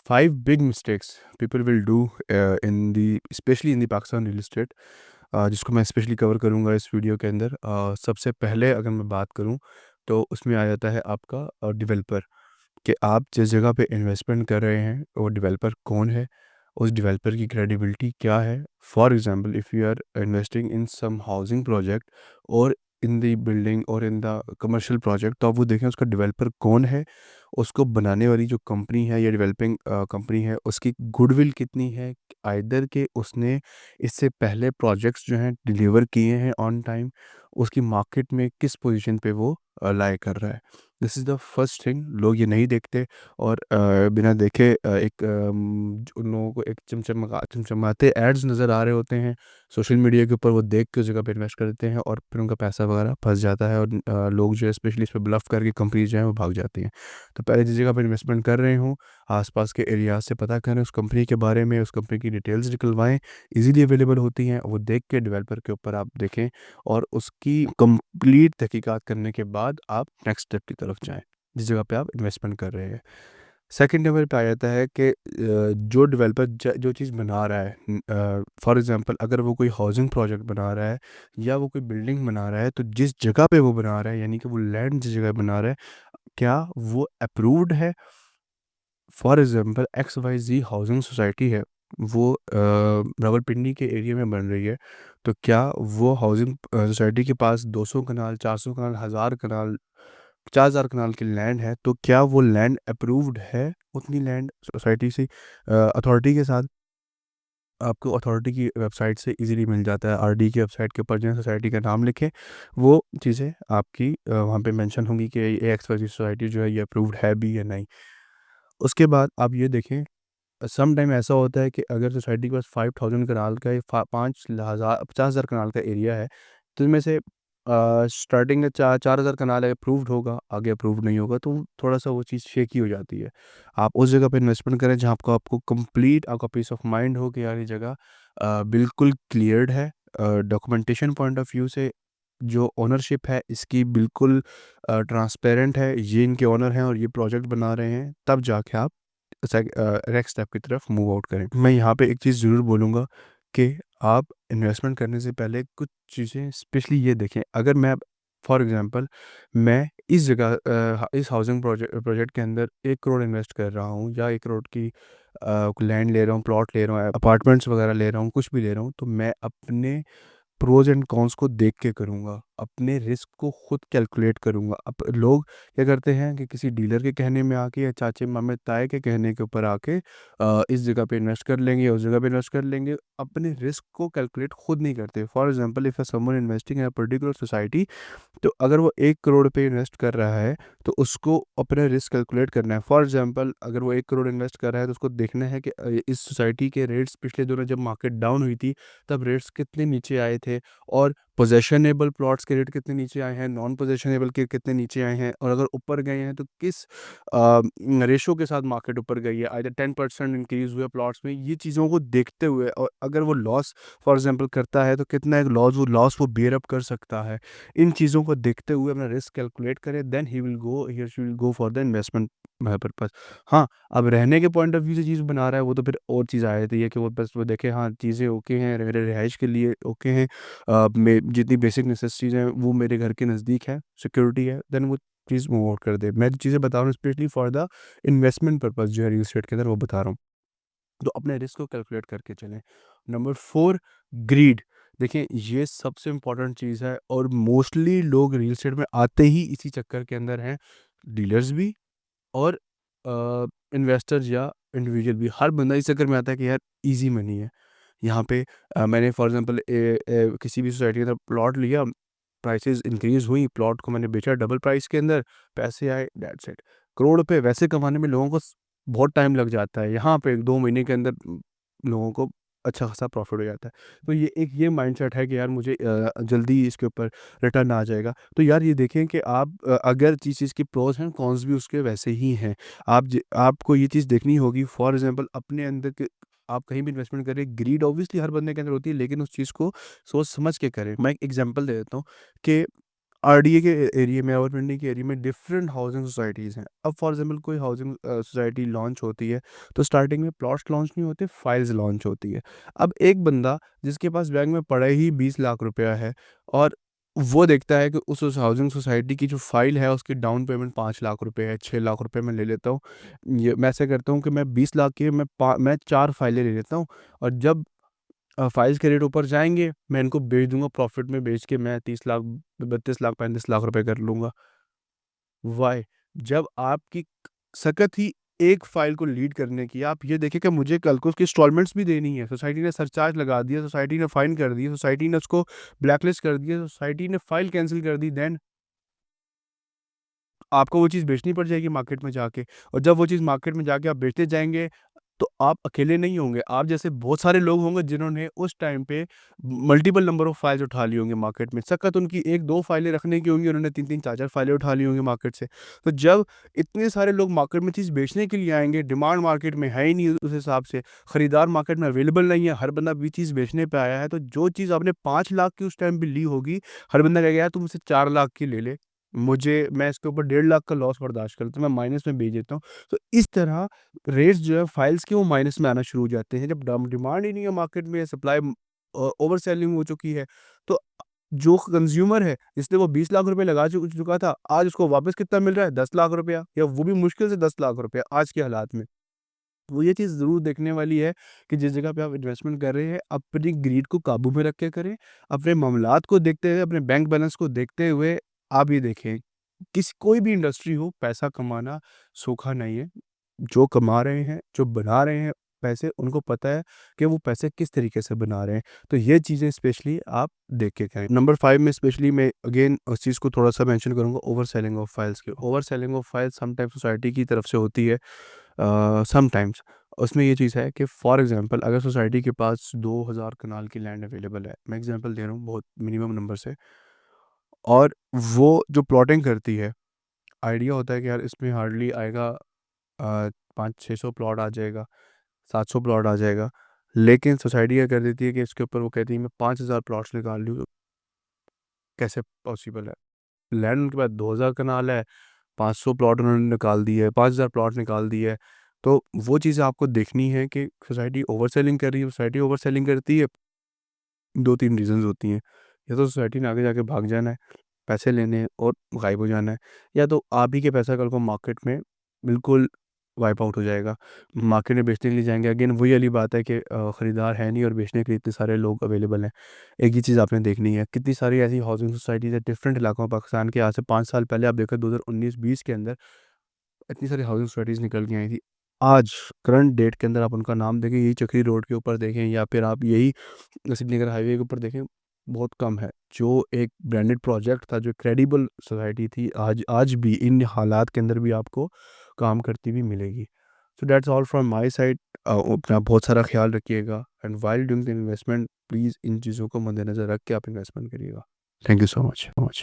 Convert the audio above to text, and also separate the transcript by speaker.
Speaker 1: 5 big mistakes people will do in the especially in the Pakistan real estate, जिसको मैं specially cover करूँगा इस video के अंदर। सबसे पहले अगर मैं बात करूँ तो उसमें आ जाता है आपका डेवलपर, कि आप जिस जगह पे इन्वेस्टमेंट कर रहे हैं वो डेवलपर कौन है, उस डेवलपर की क्रेडिबिलिटी क्या है। For example, if you are investing in some housing project और इन द बिल्डिंग और इन द कमर्शियल प्रोजेक्ट, तो आप वो देखें उसका डेवलपर कौन है, उसको बनाने वाली जो कंपनी है या डेवलपिंग कंपनी है उसकी गुडविल कितनी है, आइदर के उसने इससे पहले प्रोजेक्ट्स जो हैं डिलीवर किए हैं ऑन टाइम, उसकी मार्केट में किस पोजीशन पे वो लाई कर रहा है। This is the first thing. लोग ये नहीं देखते और बिना देखे उन लोगों को एक चमचमाते एड्स नज़र आ रहे होते हैं सोशल मीडिया के ऊपर, वो देख के उस जगह पे इन्वेस्ट कर देते हैं और फिर उनका पैसा वगैरह फंस जाता है और लोग जो है स्पेशली इस पे ब्लफ करके कंपनीज जो हैं वो भाग जाती हैं। तो पहले जिस जगह पे इन्वेस्टमेंट कर रहे हों, आसपास के एरिया से पता करें उस कंपनी के बारे में, उस कंपनी की डिटेल्स निकलवाएं, इजीली अवेलेबल होती हैं, वो देख के डेवलपर के ऊपर आप देखें और उसकी कंप्लीट तहकीकात करने के बाद आप नेक्स्ट स्टेप की तरफ जाएं जिस जगह पे आप इन्वेस्टमेंट कर रहे हैं। सेकंड नंबर पे आ जाता है कि जो डेवलपर जो चीज़ बना रहा है, फॉर एग्जांपल अगर वो कोई हाउसिंग प्रोजेक्ट बना रहा है या वो कोई बिल्डिंग बना रहा है, तो जिस जगह पे वो बना रहा है यानी कि वो लैंड जिस जगह बना रहा है, क्या वो अप्रूव्ड है। For example X Y Z housing society है, वो रावलपिंडी के एरिया में बन रही है, तो क्या वो हाउसिंग सोसाइटी के पास 200 कनाल, 400 कनाल, 1000 कनाल, 50,000 कनाल की लैंड है, तो क्या वो लैंड अप्रूव्ड है उतनी लैंड सोसाइटी से, अथॉरिटी के साथ। आपको अथॉरिटी की वेबसाइट से इजीली मिल जाता है, आरडी की वेबसाइट के ऊपर जो सोसाइटी का नाम लिखें, वो चीज़ें आपकी वहाँ पे मेंशन होंगी कि ये एक्स वाई सोसाइटी जो है ये अप्रूव्ड है भी या नहीं। उसके बाद आप ये देखें, सम टाइम ऐसा होता है कि अगर सोसाइटी के पास 5000 कनाल का 50,000 कनाल का एरिया है, तो इनमें से स्टार्टिंग में 4000 कनाल अप्रूव्ड होगा, आगे अप्रूव्ड नहीं होगा, तो थोड़ा सा वो चीज़ शेकी हो जाती है। आप उस जगह पे इन्वेस्टमेंट करें जहाँ आपको आपको कंप्लीट आपका पीस ऑफ माइंड हो कि यार ये जगह बिल्कुल क्लियर्ड है, डॉक्यूमेंटेशन पॉइंट ऑफ व्यू से जो ओनरशिप है इसकी बिल्कुल ट्रांसपेरेंट है, ये इनके ओनर हैं और ये प्रोजेक्ट बना रहे हैं, तब जाके आप नेक्स्ट स्टेप की तरफ मूव आउट करें। मैं यहाँ पे एक चीज़ ज़रूर बोलूँगा कि आप इन्वेस्टमेंट करने से पहले कुछ चीज़ें स्पेशली ये देखें। अगर मैं फॉर एग्जांपल मैं इस जगह इस हाउसिंग प्रोजेक्ट के अंदर 1 करोड़ इन्वेस्ट कर रहा हूँ या 1 करोड़ की लैंड ले रहा हूँ, प्लॉट ले रहा हूँ, अपार्टमेंट्स वगैरह ले रहा हूँ, कुछ भी ले रहा हूँ, तो मैं अपने प्रोज़ एंड कॉन्स को देख के करूँगा, अपने रिस्क को खुद कैलकुलेट करूँगा। अब लोग क्या करते हैं कि किसी डीलर के कहने में आके या चाचे मामे ताए के कहने के ऊपर आके इस जगह पे इन्वेस्ट कर लेंगे, उस जगह पे इन्वेस्ट कर लेंगे, अपने रिस्क को कैलकुलेट खुद नहीं करते। For example if someone investing in a particular society, तो अगर वो 1 करोड़ पे इन्वेस्ट कर रहा है, तो उसको अपना रिस्क कैलकुलेट करना है। फॉर एग्जांपल अगर वो 1 करोड़ इन्वेस्ट कर रहा है, तो उसको देखना है कि इस सोसाइटी के रेट्स पिछले दिनों जब मार्केट डाउन हुई थी, तब रेट्स कितने नीचे आए थे और पोज़ेशनेबल प्लॉट्स के रेट कितने नीचे आए हैं, नॉन पोज़ेशनेबल के कितने नीचे आए हैं, और अगर ऊपर गए हैं तो किस रेशो के साथ मार्केट ऊपर गई है, आइदर 10% इंक्रीज़ हुआ प्लॉट्स में। ये चीज़ों को देखते हुए, और अगर वो लॉस फॉर एग्जांपल करता है, तो कितना एक लॉस वो बेयर अप कर सकता है। इन चीज़ों को देखते हुए अपना रिस्क कैलकुलेट करें, देन ही और she will go for the investment purpose. हाँ, अब रहने के पॉइंट ऑफ व्यू से चीज़ बना रहा है, वो तो फिर और चीज़ आ जाती है कि वो बस वो देखे हाँ चीज़ें ओके हैं, मेरे रिहाइश के लिए ओके हैं, जितनी बेसिक नेसेसिटीज़ हैं वो मेरे घर के नज़दीक है, सिक्योरिटी है, देन वो चीज़ मूव आउट कर दे। मैं जो चीज़ें बता रहा हूँ specially for the investment purpose जो है रियल एस्टेट के अंदर, वो बता रहा हूँ। तो अपने रिस्क को कैलकुलेट करके चलें। नंबर 4, ग्रीड। देखिए ये सबसे इम्पोर्टेंट चीज़ है और मोस्टली लोग रियल एस्टेट में आते ही इसी चक्कर के अंदर हैं, डीलर्स भी और इन्वेस्टर्स या इंडिविजुअल भी। हर बंदा इस चक्कर में आता है कि यार ईज़ी मनी है। यहाँ पे मैंने फॉर एग्ज़ाम्पल किसी भी सोसाइटी के अंदर प्लॉट लिया, प्राइसेज़ इंक्रीज़ हुई, प्लॉट को मैंने बेचा डबल प्राइस के अंदर, पैसे आए, दैट्स इट। करोड़ रुपए वैसे कमाने में लोगों को बहुत टाइम लग जाता है, यहाँ पे 2 महीने के अंदर लोगों को अच्छा खासा प्रॉफिट हो जाता है। तो ये माइंडसेट है कि यार मुझे जल्दी इसके ऊपर रिटर्न आ जाएगा। तो यार ये देखें कि आप अगर जिस चीज़ की प्रोस हैं, कॉन्स भी उसके वैसे ही हैं। आपको ये चीज़ देखनी होगी, फॉर एग्जांपल अपने अंदर के आप कहीं भी इन्वेस्टमेंट करें, ग्रीड ऑब्वियसली हर बंदे के अंदर होती है, लेकिन उस चीज़ को सोच समझ के करें। मैं एक एग्जांपल दे देता हूँ कि आरडीए के एरिया में और पिंडी के एरिया में डिफरेंट हाउसिंग सोसाइटीज़ हैं। अब फॉर एग्जांपल कोई हाउसिंग सोसाइटी लॉन्च होती है, तो स्टार्टिंग में प्लॉट्स लॉन्च नहीं होते, फाइल्स लॉन्च होती है। अब एक बंदा जिसके पास बैंक में पड़े ही 20 लाख रुपया है, और वो देखता है कि उस हाउसिंग सोसाइटी की जो फाइल है उसकी डाउन पेमेंट 5 लाख रुपए है, 6 लाख रुपए मैं ले लेता हूँ। ये मैं ऐसे करता हूँ कि मैं 20 लाख की मैं 4 फाइलें ले लेता हूँ, और जब फाइल्स के रेट ऊपर जाएँगे, मैं इनको बेच दूँगा, प्रॉफ़िट में बेच के मैं 30 लाख, 32 लाख, 35 लाख रुपए कर लूँगा। व्हाई? जब आपकी सकत ही एक फ़ाइल को लीड करने की, आप ये देखें कि मुझे कल को उसकी इंस्टॉलमेंट्स भी देनी है। सोसाइटी ने सरचार्ज लगा दिया, सोसाइटी ने फाइन कर दिया, सोसाइटी ने उसको ब्लैकलिस्ट कर दिया, सोसाइटी ने फाइल कैंसल कर दी, देन आपको वो चीज़ बेचनी पड़ जाएगी मार्केट में जाके, और जब वो चीज़ मार्केट में जाके आप बेचते जाएँगे, तो आप अकेले नहीं होंगे। आप जैसे बहुत सारे लोग होंगे जिन्होंने उस टाइम पे मल्टीपल नंबर ऑफ फाइल्स उठा ली होंगी मार्केट में। शकत उनकी 1-2 फाइलें रखने की होंगी, उन्होंने 3-3 4-4 फाइलें उठा ली होंगी मार्केट से। तो जब इतने सारे लोग मार्केट में चीज़ बेचने के लिए आएँगे, डिमांड मार्केट में है ही नहीं उस हिसाब से, खरीदार मार्केट में अवेलेबल नहीं है, हर बंदा भी चीज़ बेचने पे आया है, तो जो चीज़ आपने 5 लाख की उस टाइम पे ली होगी, हर बंदा कहेगा यार तू मुझसे 4 लाख की ले ले। मैं इसके ऊपर 1.5 लाख का लॉस बर्दाश्त कर लेता हूँ, मैं माइनस में बेच देता हूँ। तो इस तरह रेट्स जो है फाइल्स के वो माइनस में आना शुरू हो जाते हैं। जब डिमांड ही नहीं है मार्केट में, सप्लाई ओवर सेलिंग हो चुकी है, तो जो कंज्यूमर है जिसने वो 20 लाख रुपए लगा चुका था, आज उसको वापस कितना मिल रहा है, 10 लाख रुपया, या वो भी मुश्किल से 10 लाख रुपया आज के हालात में। वो ये चीज़ ज़रूर देखने वाली है कि जिस जगह पे आप इन्वेस्टमेंट कर रहे हैं, अपनी ग्रीड को काबू में रख के करें। अपने मामलात को देखते हुए, अपने बैंक बैलेंस को देखते हुए आप ये देखें, कोई भी इंडस्ट्री हो, पैसा कमाना सोखा नहीं है। जो कमा रहे हैं, जो बना रहे हैं पैसे, उनको पता है कि वो पैसे किस तरीके से बना रहे हैं। तो ये चीज़ें स्पेशली आप देख के करें। नंबर 5 में स्पेशली मैं अगेन उस चीज़ को थोड़ा-सा मेंशन करूँगा, ओवर सेलिंग ऑफ फाइल्स की। Over selling of files sometimes society की तरफ से होती है, समटाइम्स। उसमें ये चीज़ है कि फॉर एग्ज़ाम्पल अगर सोसाइटी के पास 2000 कनाल की लैंड अवेलेबल है, मैं एग्ज़ाम्पल दे रहा हूँ बहुत मिनिमम नंबर से, और वो जो प्लॉटिंग करती है, आइडिया होता है कि यार इसमें हार्डली आएगा 500-600 प्लॉट आ जाएगा, 700 प्लॉट आ जाएगा। लेकिन सोसाइटी क्या कर देती है कि इसके ऊपर वो कहती है मैं 5000 प्लॉट्स निकाल रही हूँ, कैसे पॉसिबल है? लैंड उनके पास 2000 कनाल है, 500 प्लॉट उन्होंने निकाल दिए है, 5000 प्लॉट निकाल दिए है। तो वो चीज़ें आपको देखनी है कि सोसाइटी ओवर सेलिंग कर रही है। सोसाइटी ओवर सेलिंग करती है, 2-3 रीज़न्स होती हैं। या तो सोसाइटी ने आगे जाके भाग जाना है, पैसे लेने हैं और गायब हो जाना है, या तो आप ही के पैसा कल को मार्केट में बिल्कुल वाइप आउट हो जाएगा। मार्केट में बेचने के लिए जाएँगे, अगेन वही वाली बात है कि खरीदार है नहीं और बेचने के लिए इतने सारे लोग अवेलेबल हैं। एक ही चीज़ आपने देखनी है, कितनी सारी ऐसी हाउसिंग सोसाइटीज़ है डिफरेंट इलाकों में पाकिस्तान के। आज से 5 साल पहले आप देखो 2019-20 के अंदर इतनी सारी हाउसिंग सोसाइटीज़ निकल के आई थी। आज करंट डेट के अंदर आप उनका नाम देखें, यही चक्री रोड के ऊपर देखें, या फिर आप यही सिटी नगर हाईवे के ऊपर देखें, बहुत कम है। जो एक ब्रांडेड प्रोजेक्ट था, जो क्रेडिबल सोसाइटी थी, आज आज भी इन हालात के अंदर भी आपको काम करती हुई मिलेगी। So that's all from my side. अपना बहुत सारा ख़्याल रखिएगा, and while doing the investment please इन चीज़ों को मद्देनज़र रख के आप इन्वेस्टमेंट करिएगा। Thank you so much.